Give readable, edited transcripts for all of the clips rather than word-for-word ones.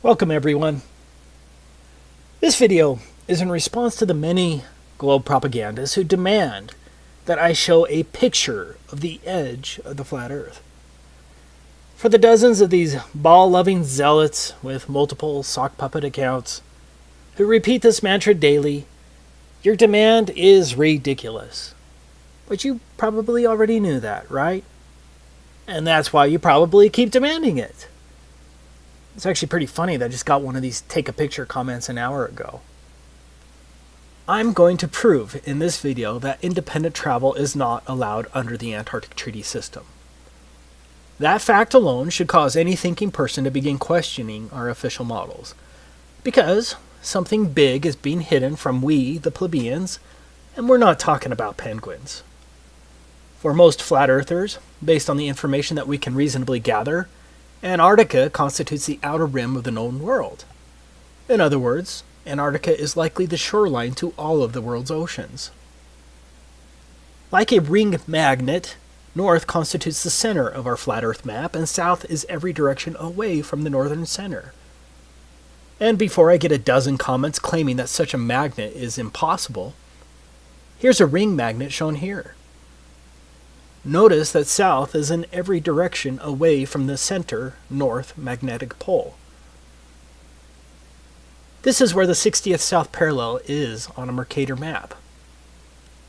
Welcome everyone. This video is in response to the many globe propagandists who demand that I show a picture of the edge of the flat earth. For the dozens of these ball-loving zealots with multiple sock puppet accounts who repeat this mantra daily, your demand is ridiculous. But you probably already knew that, right? And that's why you probably keep demanding it. It's actually pretty funny that I just got one of these take a picture comments an hour ago. I'm going to prove in this video that independent travel is not allowed under the Antarctic Treaty System. That fact alone should cause any thinking person to begin questioning our official models. Because something big is being hidden from we, the plebeians, and we're not talking about penguins. For most flat earthers, based on the information that we can reasonably gather, Antarctica constitutes the outer rim of the known world. In other words, Antarctica is likely the shoreline to all of the world's oceans. Like a ring magnet, north constitutes the center of our flat earth map, and south is every direction away from the northern center. And before I get a dozen comments claiming that such a magnet is impossible, here's a ring magnet shown here. Notice that south is in every direction away from the center north magnetic pole. This is where the 60th south parallel is on a Mercator map.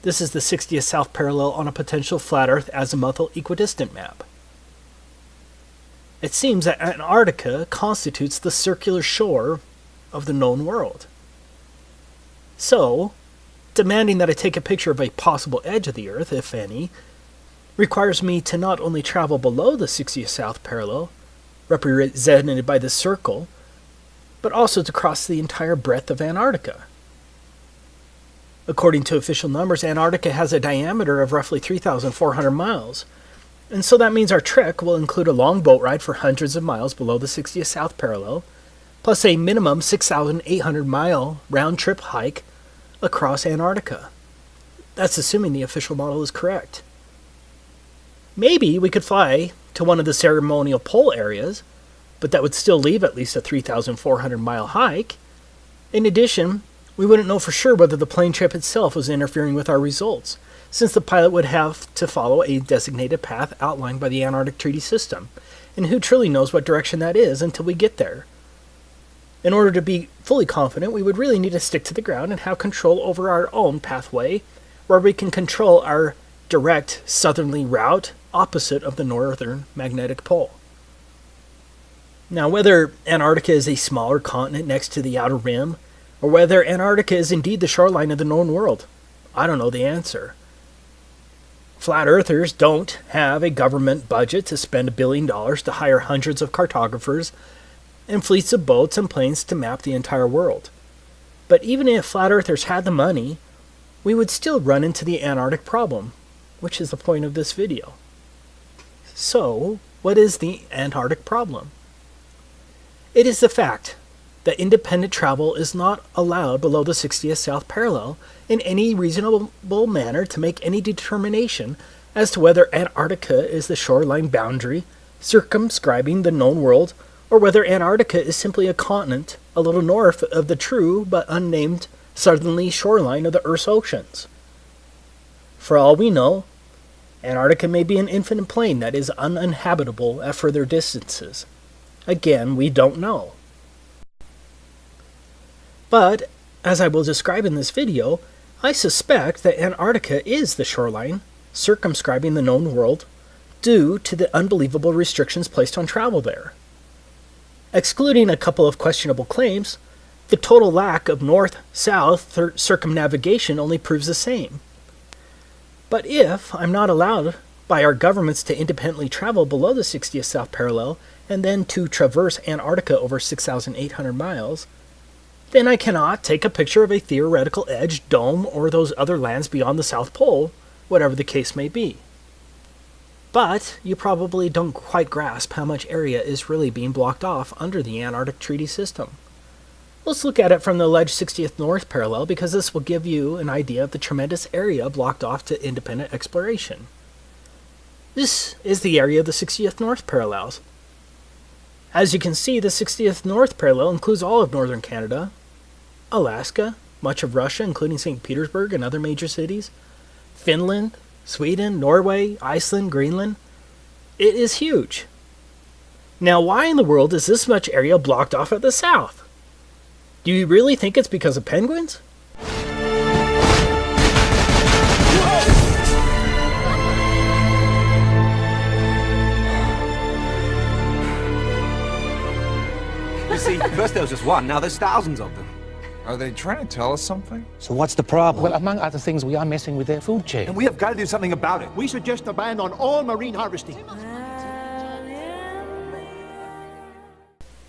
This is the 60th south parallel on a potential flat earth azimuthal equidistant map. It seems that Antarctica constitutes the circular shore of the known world. So, demanding that I take a picture of a possible edge of the earth, if any, requires me to not only travel below the 60th south parallel, represented by this circle, but also to cross the entire breadth of Antarctica. According to official numbers, Antarctica has a diameter of roughly 3,400 miles, and so that means our trek will include a long boat ride for hundreds of miles below the 60th south parallel, plus a minimum 6,800-mile round-trip hike across Antarctica. That's assuming the official model is correct. Maybe we could fly to one of the ceremonial pole areas, but that would still leave at least a 3,400-mile hike. In addition, we wouldn't know for sure whether the plane trip itself was interfering with our results, since the pilot would have to follow a designated path outlined by the Antarctic Treaty System, and who truly knows what direction that is until we get there. In order to be fully confident, we would really need to stick to the ground and have control over our own pathway, where we can control our direct southerly route opposite of the northern magnetic pole. Now, whether Antarctica is a smaller continent next to the outer rim, or whether Antarctica is indeed the shoreline of the known world, I don't know the answer. Flat earthers don't have a government budget to spend $1 billion to hire hundreds of cartographers and fleets of boats and planes to map the entire world. But even if flat earthers had the money, we would still run into the Antarctic problem, which is the point of this video. So, what is the Antarctic problem? It is the fact that independent travel is not allowed below the 60th south parallel in any reasonable manner to make any determination as to whether Antarctica is the shoreline boundary circumscribing the known world, or whether Antarctica is simply a continent a little north of the true but unnamed southerly shoreline of the Earth's oceans. For all we know, Antarctica may be an infinite plain that is uninhabitable at further distances. Again, we don't know. But, as I will describe in this video, I suspect that Antarctica is the shoreline circumscribing the known world due to the unbelievable restrictions placed on travel there. Excluding a couple of questionable claims, the total lack of north-south circumnavigation only proves the same. But if I'm not allowed by our governments to independently travel below the 60th south parallel and then to traverse Antarctica over 6,800 miles, then I cannot take a picture of a theoretical edge, dome, or those other lands beyond the South Pole, whatever the case may be. But you probably don't quite grasp how much area is really being blocked off under the Antarctic Treaty System. Let's look at it from the alleged 60th north parallel, because this will give you an idea of the tremendous area blocked off to independent exploration. This is the area of the 60th north parallels. As you can see, the 60th North parallel includes all of northern Canada, Alaska, much of Russia, including St. Petersburg and other major cities, Finland, Sweden, Norway, Iceland, Greenland. It is huge. Now, why in the world is this much area blocked off at the south? Do you really think it's because of penguins? You see, first there was just one, now there's thousands of them. Are they trying to tell us something? So what's the problem? Well, among other things, we are messing with their food chain. And we have got to do something about it. We suggest a ban on all marine harvesting.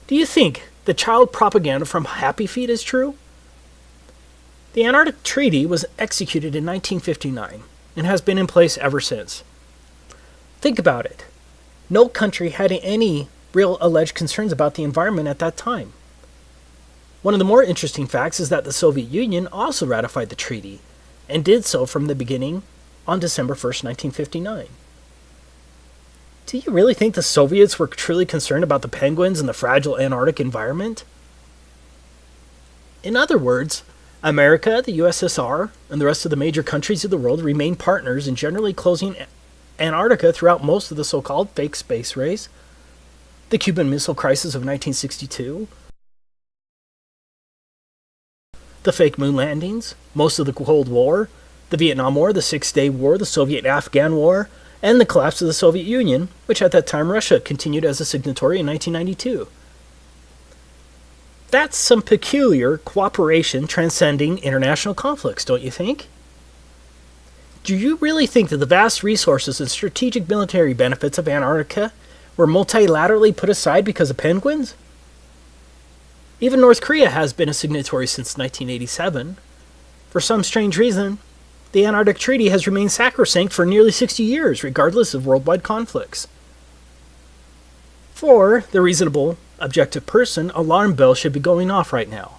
Do you think the child propaganda from Happy Feet is true? The Antarctic Treaty was executed in 1959 and has been in place ever since. Think about it. No country had any real alleged concerns about the environment at that time. One of the more interesting facts is that the Soviet Union also ratified the treaty, and did so from the beginning on December 1st, 1959. Do you really think the Soviets were truly concerned about the penguins and the fragile Antarctic environment? In other words, America, the USSR, and the rest of the major countries of the world remain partners in generally closing Antarctica throughout most of the so-called fake space race, the Cuban Missile Crisis of 1962, the fake moon landings, most of the Cold War, the Vietnam War, the Six-Day War, the Soviet-Afghan War, and the collapse of the Soviet Union, which at that time Russia continued as a signatory in 1992. That's some peculiar cooperation transcending international conflicts, don't you think? Do you really think that the vast resources and strategic military benefits of Antarctica were multilaterally put aside because of penguins? Even North Korea has been a signatory since 1987. For some strange reason, the Antarctic Treaty has remained sacrosanct for nearly 60 years, regardless of worldwide conflicts. For the reasonable, objective person, alarm bells should be going off right now.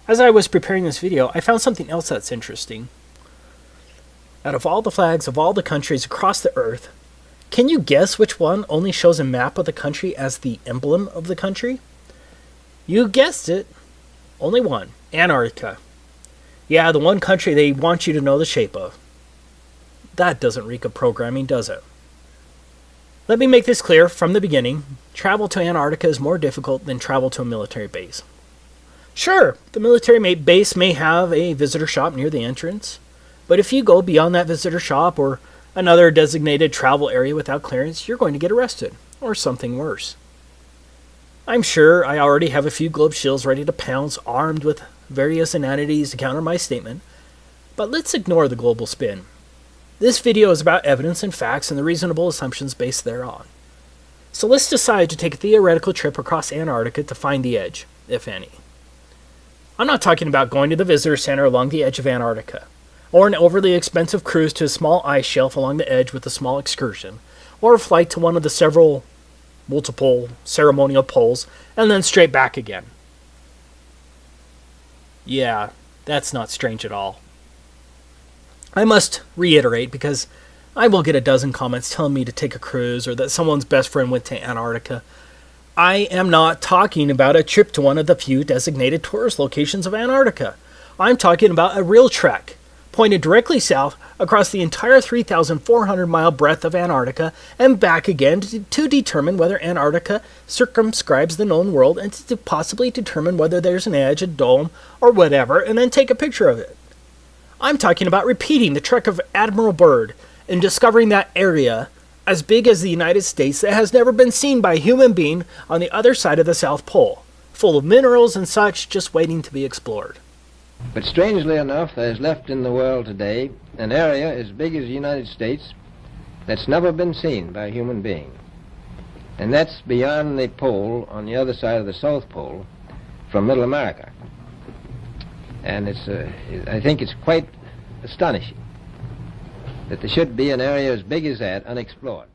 As I was preparing this video, I found something else that's interesting. Out of all the flags of all the countries across the Earth, can you guess which one only shows a map of the country as the emblem of the country? You guessed it. Only one. Antarctica. Yeah, the one country they want you to know the shape of. That doesn't reek of programming, does it? Let me make this clear from the beginning. Travel to Antarctica is more difficult than travel to a military base. Sure, the military base may have a visitor shop near the entrance, but if you go beyond that visitor shop or another designated travel area without clearance, you're going to get arrested, or something worse. I'm sure I already have a few globe shills ready to pounce, armed with various inanities to counter my statement, but let's ignore the global spin. This video is about evidence and facts and the reasonable assumptions based thereon. So let's decide to take a theoretical trip across Antarctica to find the edge, if any. I'm not talking about going to the visitor center along the edge of Antarctica, or an overly expensive cruise to a small ice shelf along the edge with a small excursion, or a flight to one of the multiple ceremonial poles, and then straight back again. Yeah, that's not strange at all. I must reiterate, because I will get a dozen comments telling me to take a cruise or that someone's best friend went to Antarctica. I am not talking about a trip to one of the few designated tourist locations of Antarctica. I'm talking about a real trek, pointed directly south across the entire 3,400-mile breadth of Antarctica and back again to determine whether Antarctica circumscribes the known world and to possibly determine whether there's an edge, a dome, or whatever, and then take a picture of it. I'm talking about repeating the trek of Admiral Byrd and discovering that area as big as the United States that has never been seen by a human being on the other side of the South Pole, full of minerals and such just waiting to be explored. But strangely enough, there is left in the world today an area as big as the United States that's never been seen by a human being. And that's beyond the pole on the other side of the South Pole from Middle America. And I think it's quite astonishing that there should be an area as big as that unexplored.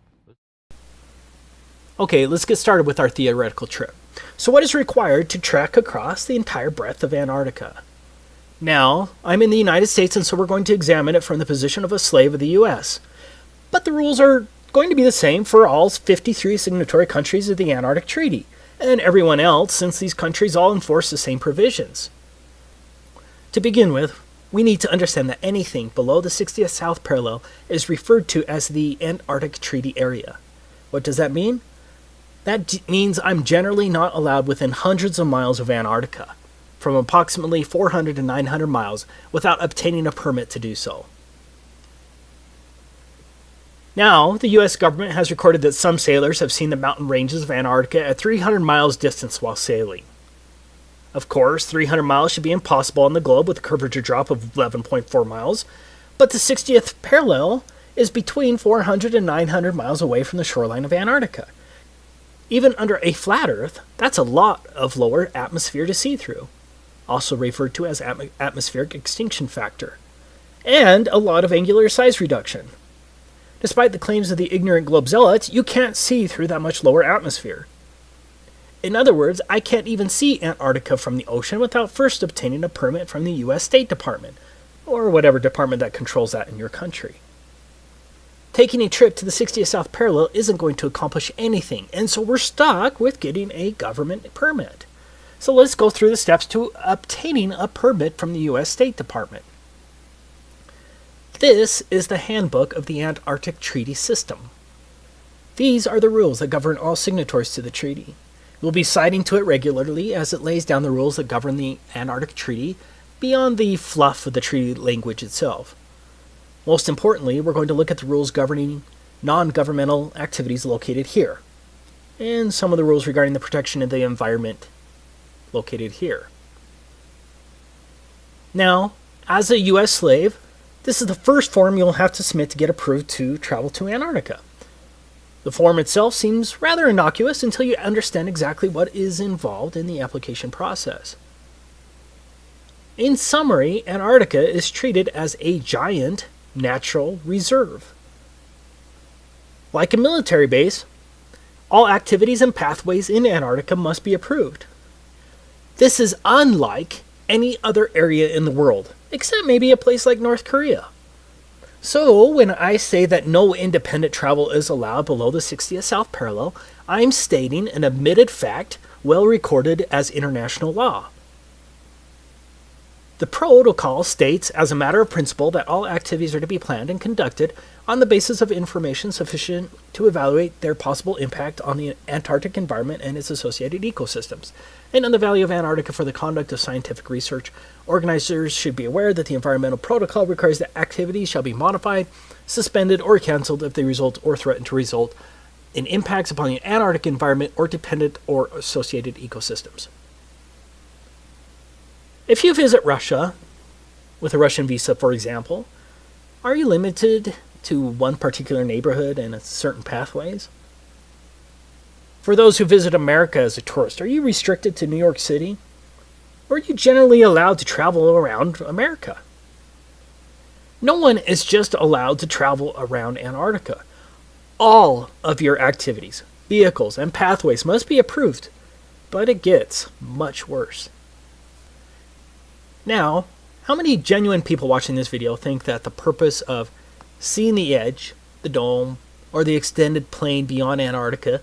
Okay, let's get started with our theoretical trip. So what is required to trek across the entire breadth of Antarctica? Now, I'm in the United States, and so we're going to examine it from the position of a slave of the U.S. But the rules are going to be the same for all 53 signatory countries of the Antarctic Treaty, and everyone else, since these countries all enforce the same provisions. To begin with, we need to understand that anything below the 60th south parallel is referred to as the Antarctic Treaty Area. What does that mean? That means I'm generally not allowed within hundreds of miles of Antarctica, from approximately 400 to 900 miles, without obtaining a permit to do so. Now, the U.S. government has recorded that some sailors have seen the mountain ranges of Antarctica at 300 miles distance while sailing. Of course, 300 miles should be impossible on the globe with a curvature drop of 11.4 miles, but the 60th parallel is between 400 and 900 miles away from the shoreline of Antarctica. Even under a flat Earth, that's a lot of lower atmosphere to see through, also referred to as atmospheric extinction factor, and a lot of angular size reduction. Despite the claims of the ignorant globe zealots, you can't see through that much lower atmosphere. In other words, I can't even see Antarctica from the ocean without first obtaining a permit from the U.S. State Department, or whatever department that controls that in your country. Taking a trip to the 60th South Parallel isn't going to accomplish anything, and so we're stuck with getting a government permit. So let's go through the steps to obtaining a permit from the U.S. State Department. This is the handbook of the Antarctic Treaty System. These are the rules that govern all signatories to the treaty. We'll be citing to it regularly as it lays down the rules that govern the Antarctic Treaty beyond the fluff of the treaty language itself. Most importantly, we're going to look at the rules governing non-governmental activities located here, and some of the rules regarding the protection of the environment located here. Now, as a U.S. slave, this is the first form you'll have to submit to get approved to travel to Antarctica. The form itself seems rather innocuous until you understand exactly what is involved in the application process. In summary, Antarctica is treated as a giant natural reserve. Like a military base, all activities and pathways in Antarctica must be approved. This is unlike any other area in the world, except maybe a place like North Korea. So, when I say that no independent travel is allowed below the 60th South Parallel, I'm stating an admitted fact well recorded as international law. The protocol states, as a matter of principle, that all activities are to be planned and conducted on the basis of information sufficient to evaluate their possible impact on the Antarctic environment and its associated ecosystems, and on the value of Antarctica for the conduct of scientific research. Organizers should be aware that the environmental protocol requires that activities shall be modified, suspended, or canceled if they result or threaten to result in impacts upon the Antarctic environment or dependent or associated ecosystems. If you visit Russia, with a Russian visa for example, are you limited to one particular neighborhood and certain pathways? For those who visit America as a tourist, are you restricted to New York City? Or are you generally allowed to travel around America? No one is just allowed to travel around Antarctica. All of your activities, vehicles, and pathways must be approved, but it gets much worse. Now, how many genuine people watching this video think that the purpose of seeing the edge, the dome, or the extended plain beyond Antarctica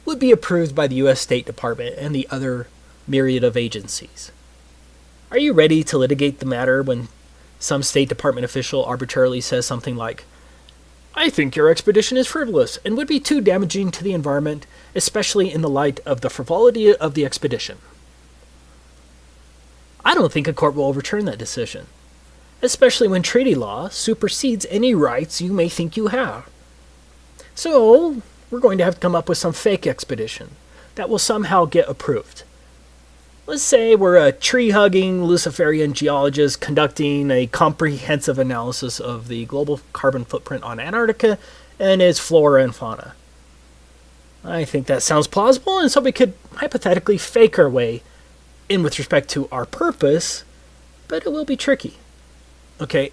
would be approved by the U.S. State Department and the other myriad of agencies? Are you ready to litigate the matter when some State Department official arbitrarily says something like, "I think your expedition is frivolous and would be too damaging to the environment, especially in the light of the frivolity of the expedition"? I don't think a court will overturn that decision, especially when treaty law supersedes any rights you may think you have. So, we're going to have to come up with some fake expedition that will somehow get approved. Let's say we're a tree-hugging Luciferian geologist conducting a comprehensive analysis of the global carbon footprint on Antarctica and its flora and fauna. I think that sounds plausible, and so we could hypothetically fake our way in with respect to our purpose, but it will be tricky. Okay,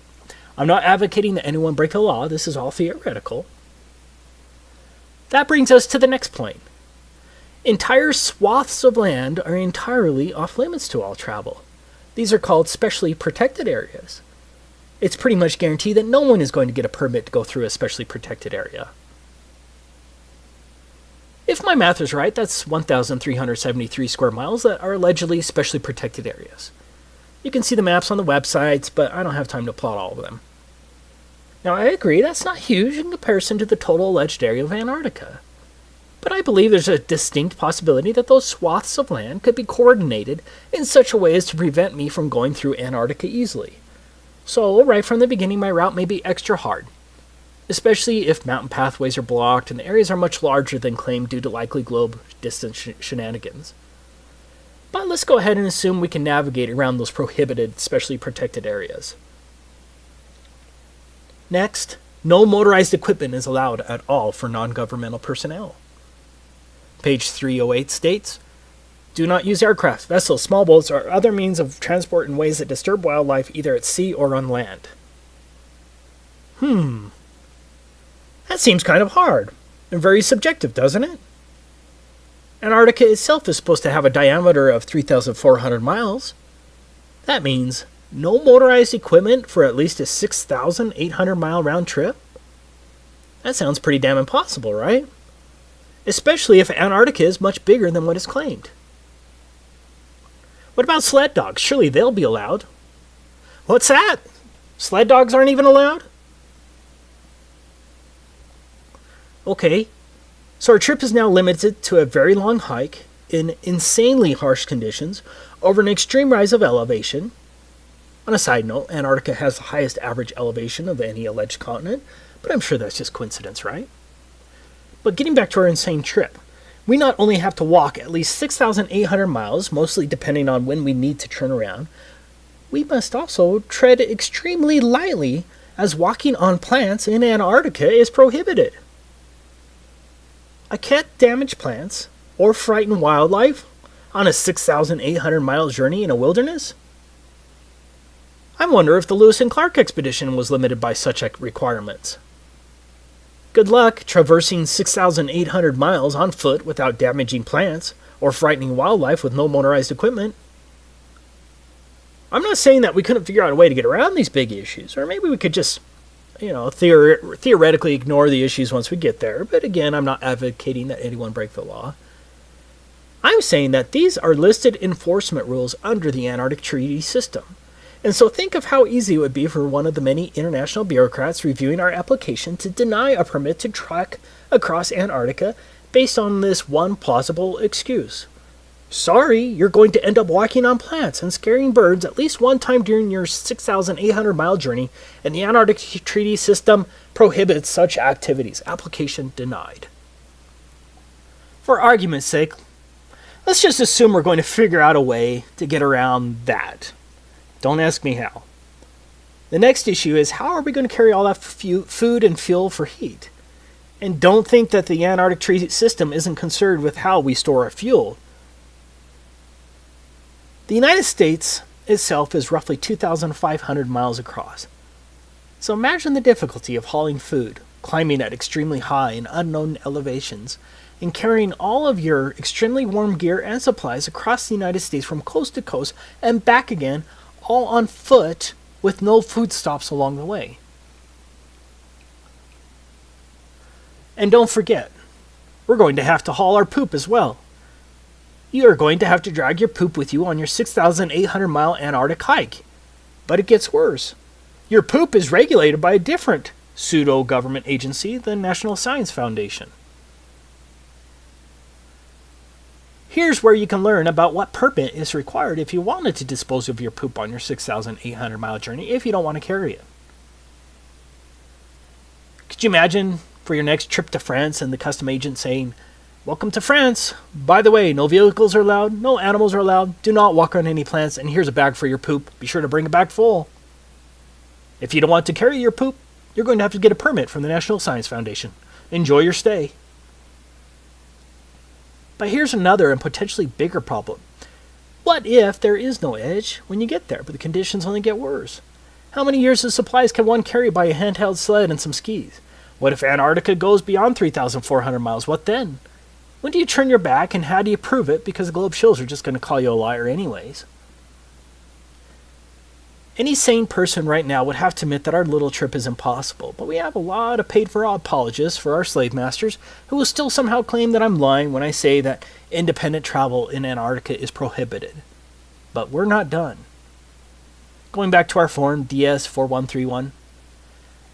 I'm not advocating that anyone break the law. This is all theoretical. That brings us to the next point. Entire swaths of land are entirely off limits to all travel. These are called specially protected areas. It's pretty much guaranteed that no one is going to get a permit to go through a specially protected area. If my math is right, that's 1,373 square miles that are allegedly specially protected areas. You can see the maps on the websites, but I don't have time to plot all of them. Now, I agree that's not huge in comparison to the total alleged area of Antarctica. But I believe there's a distinct possibility that those swaths of land could be coordinated in such a way as to prevent me from going through Antarctica easily. So, right from the beginning, my route may be extra hard, especially if mountain pathways are blocked and the areas are much larger than claimed due to likely globe distance shenanigans. But let's go ahead and assume we can navigate around those prohibited, specially protected areas. Next, no motorized equipment is allowed at all for non-governmental personnel. Page 308 states, do not use aircraft, vessels, small boats, or other means of transport in ways that disturb wildlife either at sea or on land. That seems kind of hard and very subjective, doesn't it? Antarctica itself is supposed to have a diameter of 3,400 miles. That means no motorized equipment for at least a 6,800 mile round trip? That sounds pretty damn impossible, right? Especially if Antarctica is much bigger than what is claimed. What about sled dogs? Surely they'll be allowed. What's that? Sled dogs aren't even allowed? Okay, so our trip is now limited to a very long hike in insanely harsh conditions over an extreme rise of elevation. On a side note, Antarctica has the highest average elevation of any alleged continent, but I'm sure that's just coincidence, right? But getting back to our insane trip, we not only have to walk at least 6,800 miles, mostly depending on when we need to turn around, we must also tread extremely lightly as walking on plants in Antarctica is prohibited. I can't damage plants or frighten wildlife on a 6,800 mile journey in a wilderness? I wonder if the Lewis and Clark expedition was limited by such requirements. Good luck traversing 6,800 miles on foot without damaging plants or frightening wildlife with no motorized equipment. I'm not saying that we couldn't figure out a way to get around these big issues, or maybe we could just, theoretically ignore the issues once we get there, but again, I'm not advocating that anyone break the law. I'm saying that these are listed enforcement rules under the Antarctic Treaty System. And so think of how easy it would be for one of the many international bureaucrats reviewing our application to deny a permit to trek across Antarctica based on this one plausible excuse. Sorry, you're going to end up walking on plants and scaring birds at least one time during your 6,800 mile journey, and the Antarctic Treaty System prohibits such activities. Application denied. For argument's sake, let's just assume we're going to figure out a way to get around that. Don't ask me how. The next issue is, how are we going to carry all that food and fuel for heat? And don't think that the Antarctic Treaty System isn't concerned with how we store our fuel. The United States itself is roughly 2,500 miles across. So imagine the difficulty of hauling food, climbing at extremely high and unknown elevations, and carrying all of your extremely warm gear and supplies across the United States from coast to coast and back again, all on foot with no food stops along the way. And don't forget, we're going to have to haul our poop as well. You are going to have to drag your poop with you on your 6,800 mile Antarctic hike. But it gets worse. Your poop is regulated by a different pseudo-government agency, the National Science Foundation. Here's where you can learn about what permit is required if you wanted to dispose of your poop on your 6,800 mile journey if you don't want to carry it. Could you imagine for your next trip to France and the custom agent saying, "Welcome to France. By the way, no vehicles are allowed, no animals are allowed, do not walk on any plants, and here's a bag for your poop. Be sure to bring it back full." If you don't want to carry your poop, you're going to have to get a permit from the National Science Foundation. Enjoy your stay. But here's another and potentially bigger problem. What if there is no edge when you get there, but the conditions only get worse? How many years of supplies can one carry by a handheld sled and some skis? What if Antarctica goes beyond 3,400 miles? What then? When do you turn your back, and how do you prove it? Because the globe shows are just going to call you a liar anyways. Any sane person right now would have to admit that our little trip is impossible, but we have a lot of paid-for apologists for our slave masters who will still somehow claim that I'm lying when I say that independent travel in Antarctica is prohibited. But we're not done. Going back to our form DS4131,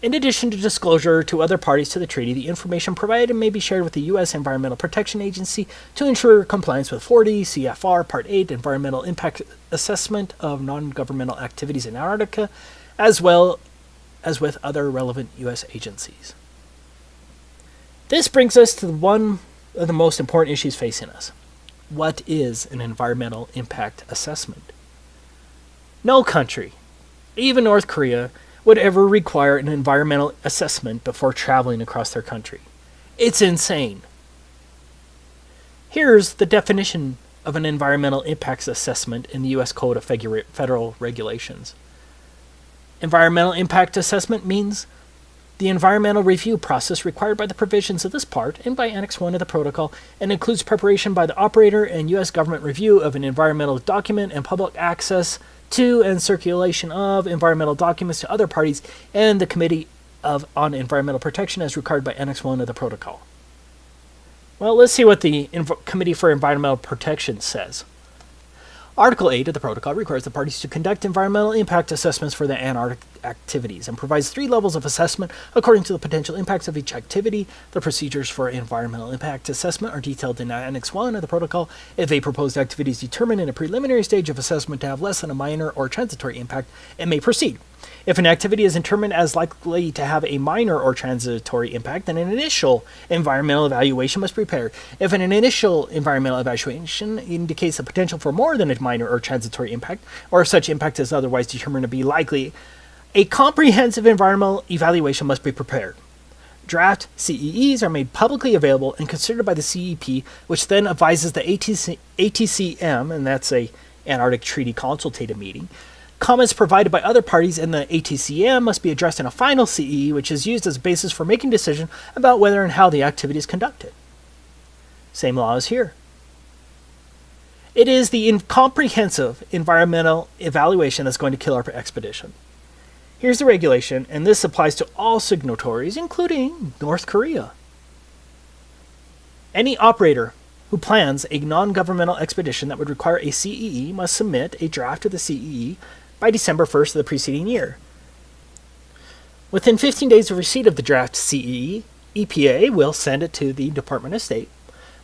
in addition to disclosure to other parties to the treaty, the information provided may be shared with the U.S. Environmental Protection Agency to ensure compliance with 40 CFR Part 8 Environmental Impact Assessment of Non-Governmental Activities in Antarctica, as well as with other relevant U.S. agencies. This brings us to one of the most important issues facing us. What is an environmental impact assessment? No country, even North Korea, would ever require an environmental assessment before traveling across their country. It's insane. Here's the definition of an environmental impacts assessment in the U.S. Code of Federal Regulations. Environmental impact assessment means the environmental review process required by the provisions of this part and by Annex 1 of the Protocol, and includes preparation by the operator and U.S. government review of an environmental document and public access to and circulation of environmental documents to other parties and the Committee on Environmental Protection as required by Annex 1 of the Protocol. Well, let's see what the Committee for Environmental Protection says. Article 8 of the Protocol requires the parties to conduct environmental impact assessments for the Antarctic activities and provides 3 levels of assessment according to the potential impacts of each activity. The procedures for environmental impact assessment are detailed in Annex 1 of the Protocol. If a proposed activity is determined in a preliminary stage of assessment to have less than a minor or transitory impact, it may proceed. If an activity is determined as likely to have a minor or transitory impact, then an initial environmental evaluation must be prepared. If an initial environmental evaluation indicates the potential for more than a minor or transitory impact, or if such impact is otherwise determined to be likely, a comprehensive environmental evaluation must be prepared. Draft CEEs are made publicly available and considered by the CEP, which then advises the ATCM, and that's a Antarctic Treaty Consultative Meeting. Comments provided by other parties in the ATCM must be addressed in a final CEE, which is used as a basis for making a decision about whether and how the activity is conducted. Same law as here. It is the comprehensive environmental evaluation that's going to kill our expedition. Here's the regulation, and this applies to all signatories, including North Korea. Any operator who plans a non-governmental expedition that would require a CEE must submit a draft of the CEE by December 1st of the preceding year. Within 15 days of receipt of the draft CEE, EPA will send it to the Department of State,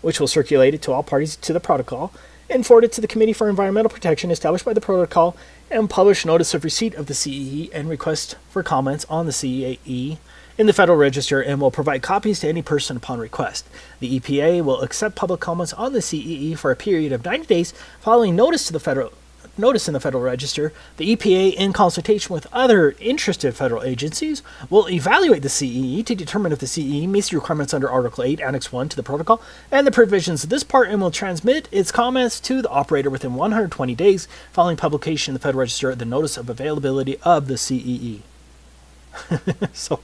which will circulate it to all parties to the protocol, and forward it to the Committee for Environmental Protection established by the protocol, and publish notice of receipt of the CEE and request for comments on the CEE in the Federal Register, and will provide copies to any person upon request. The EPA will accept public comments on the CEE for a period of 90 days following notice in the Federal Register. The EPA, in consultation with other interested federal agencies, will evaluate the CEE to determine if the CEE meets the requirements under Article 8, Annex 1 to the Protocol and the provisions of this part, and will transmit its comments to the operator within 120 days following publication in the Federal Register of the notice of availability of the CEE. So,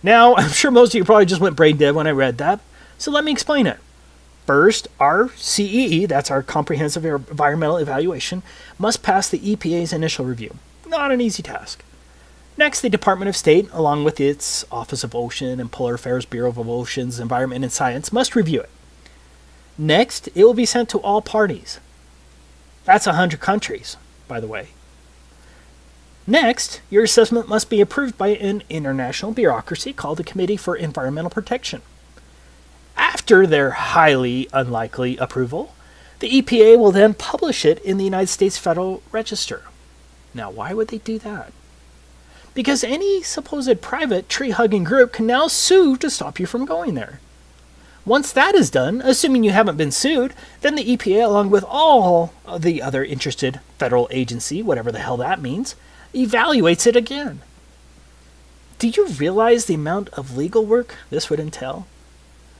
now, I'm sure most of you probably just went brain dead when I read that, so let me explain it. First, our CEE, that's our Comprehensive Environmental Evaluation, must pass the EPA's initial review. Not an easy task. Next, the Department of State, along with its Office of Ocean and Polar Affairs Bureau of Oceans, Environment, and Science, must review it. Next, it will be sent to all parties. That's 100 countries, by the way. Next, your assessment must be approved by an international bureaucracy called the Committee for Environmental Protection. After their highly unlikely approval, the EPA will then publish it in the United States Federal Register. Now, why would they do that? Because any supposed private tree-hugging group can now sue to stop you from going there. Once that is done, assuming you haven't been sued, then the EPA, along with all of the other interested federal agency, whatever the hell that means, evaluates it again. Do you realize the amount of legal work this would entail?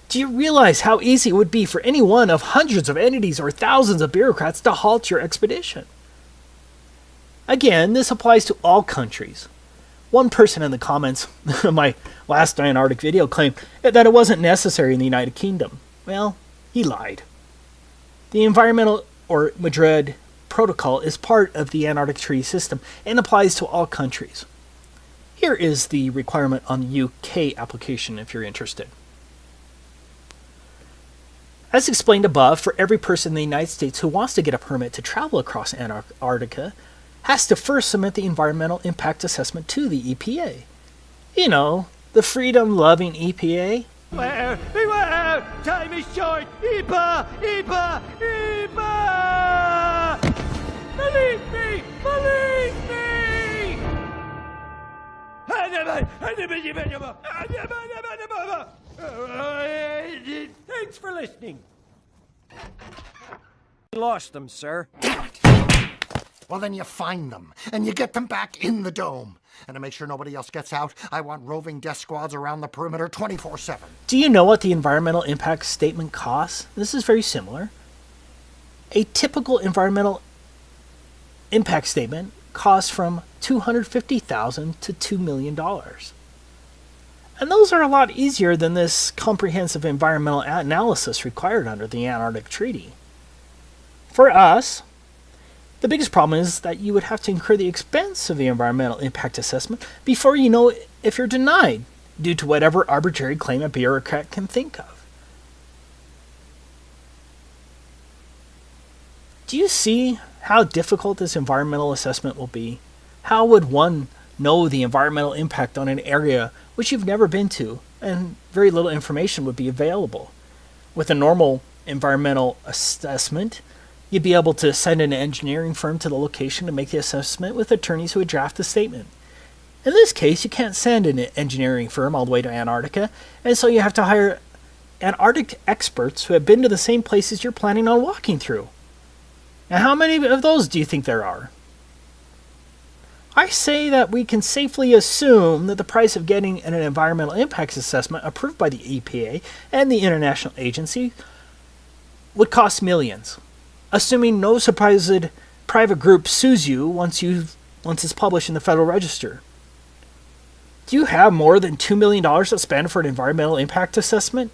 Do you realize how easy it would be for any one of hundreds of entities or thousands of bureaucrats to halt your expedition? Again, this applies to all countries. One person in the comments of my last Antarctic video claimed that it wasn't necessary in the United Kingdom. Well, he lied. The Environmental or Madrid Protocol is part of the Antarctic Treaty System and applies to all countries. Here is the requirement on the UK application if you're interested. As explained above, for every person in the United States who wants to get a permit to travel across Antarctica has to first submit the environmental impact assessment to the EPA. You know, the freedom-loving EPA. Beware! Beware! Time is short! EPA! EPA! EPA! Believe me! Believe me! Thanks for listening. Lost them, sir. Well, then you find them, and you get them back in the dome. And to make sure nobody else gets out, I want roving death squads around the perimeter 24/7. Do you know what the environmental impact statement costs? This is very similar. A typical environmental impact statement costs from $250,000 to $2 million. And those are a lot easier than this comprehensive environmental analysis required under the Antarctic Treaty. For us, the biggest problem is that you would have to incur the expense of the environmental impact assessment before you know if you're denied, due to whatever arbitrary claim a bureaucrat can think of. Do you see how difficult this environmental assessment will be? How would one know the environmental impact on an area which you've never been to, and very little information would be available? With a normal environmental assessment, you'd be able to send an engineering firm to the location to make the assessment with attorneys who would draft the statement. In this case, you can't send an engineering firm all the way to Antarctica, and so you have to hire Antarctic experts who have been to the same places you're planning on walking through. Now, how many of those do you think there are? I say that we can safely assume that the price of getting an environmental impacts assessment approved by the EPA and the international agency would cost millions, assuming no supposed private group sues you once it's published in the Federal Register. Do you have more than $2 million to spend for an environmental impact assessment?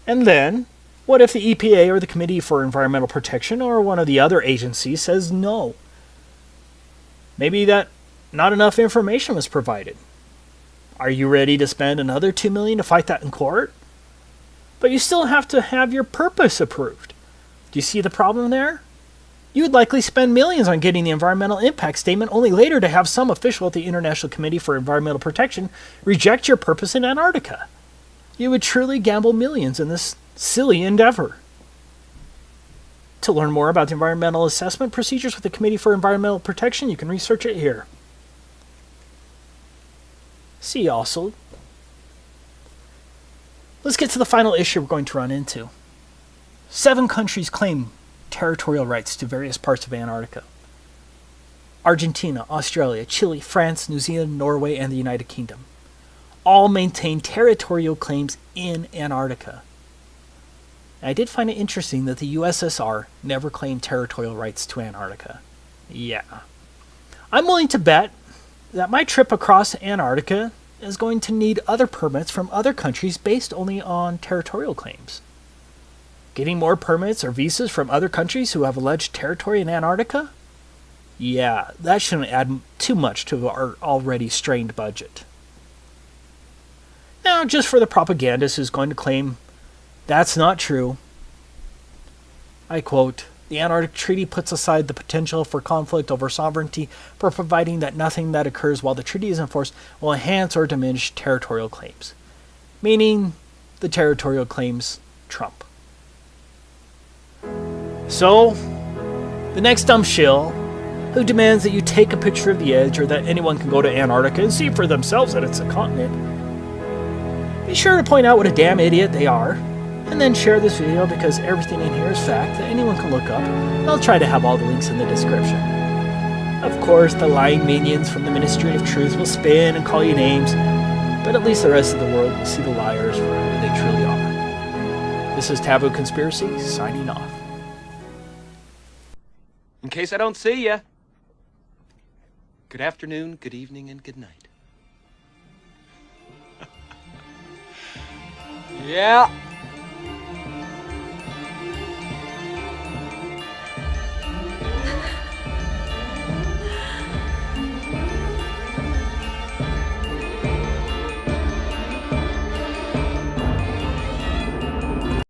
And then, what if the EPA or the Committee for Environmental Protection or one of the other agencies says no? Maybe that not enough information was provided. Are you ready to spend another $2 million to fight that in court? But you still have to have your purpose approved. Do you see the problem there? You would likely spend millions on getting the environmental impact statement, only later to have some official at the International Committee for Environmental Protection reject your purpose in Antarctica. You would truly gamble millions in this silly endeavor. To learn more about the environmental assessment procedures with the Committee for Environmental Protection, you can research it here. See also, let's get to the final issue we're going to run into. 7 countries claim territorial rights to various parts of Antarctica. Argentina, Australia, Chile, France, New Zealand, Norway, and the United Kingdom all maintain territorial claims in Antarctica. I did find it interesting that the USSR never claimed territorial rights to Antarctica. Yeah. I'm willing to bet that my trip across Antarctica is going to need other permits from other countries based only on territorial claims. Getting more permits or visas from other countries who have alleged territory in Antarctica? Yeah, that shouldn't add too much to our already strained budget. Now, just for the propagandist who's going to claim that's not true, I quote, "The Antarctic Treaty puts aside the potential for conflict over sovereignty for providing that nothing that occurs while the treaty is enforced will enhance or diminish territorial claims." Meaning, the territorial claims trump. So, the next dumb shill who demands that you take a picture of the edge or that anyone can go to Antarctica and see for themselves that it's a continent, be sure to point out what a damn idiot they are, and then share this video because everything in here is fact that anyone can look up. I'll try to have all the links in the description. Of course, the lying minions from the Ministry of Truth will spin and call you names, but at least the rest of the world will see the liars for who they truly are. This is Taboo Conspiracy, signing off. In case I don't see ya. Good afternoon, good evening, and good night. Yeah.